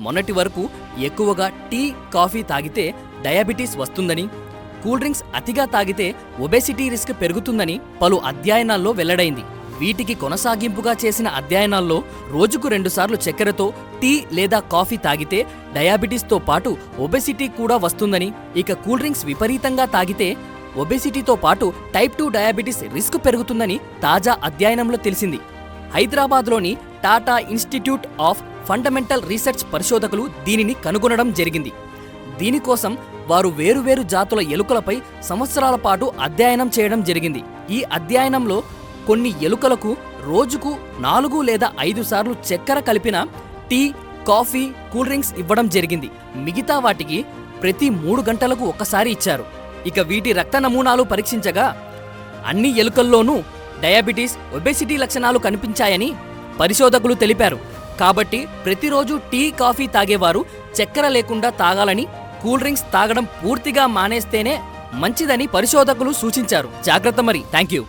మొన్నటి వరకు ఎక్కువగా టీ, కాఫీ తాగితే డయాబెటీస్ వస్తుందని, కూల్ డ్రింక్స్ అతిగా తాగితే ఒబేసిటీ రిస్క్ పెరుగుతుందని పలు అధ్యయనాల్లో వెల్లడైంది. వీటికి కొనసాగింపుగా చేసిన అధ్యయనాల్లో రోజుకు 2 సార్లు చక్కెరతో టీ లేదా కాఫీ తాగితే డయాబెటీస్తో పాటు ఒబేసిటీ కూడా వస్తుందని, ఇక కూల్ డ్రింక్స్ విపరీతంగా తాగితే ఒబేసిటీతో పాటు టైప్ 2 డయాబెటీస్ రిస్క్ పెరుగుతుందని తాజా అధ్యయనంలో తెలిసింది. హైదరాబాద్లోని Tata institute of fundamental research పరిశోధకులు దీనిని కనుగొనడం జరిగింది. దీనికోసం వారు వేరువేరు జాతుల ఎలుకలపై సంవత్సరాల పాటు అధ్యయనం చేయడం జరిగింది. ఈ అధ్యయనంలో కొన్ని ఎలుకలకు రోజుకు 4 లేదా 5 సార్లు చక్కెర కలిపిన టీ, కాఫీ, కూల్ డ్రింక్స్ ఇవ్వడం జరిగింది. మిగతా వాటికి ప్రతి 3 గంటలకు ఒకసారి ఇచ్చారు. ఇక వీటి రక్త నమూనాలు పరీక్షించగా అన్ని ఎలుకల్లోనూ డయాబెటీస్, ఒబేసిటీ లక్షణాలు కనిపించాయని పరిశోధకులు తెలిపారు. కాబట్టి ప్రతిరోజు టీ, కాఫీ తాగేవారు చక్కెర లేకుండా తాగాలని, కూల్ డ్రింక్స్ తాగడం పూర్తిగా మానేస్తేనే మంచిదని పరిశోధకులు సూచించారు. జాగ్రత్త మరి. Thank you.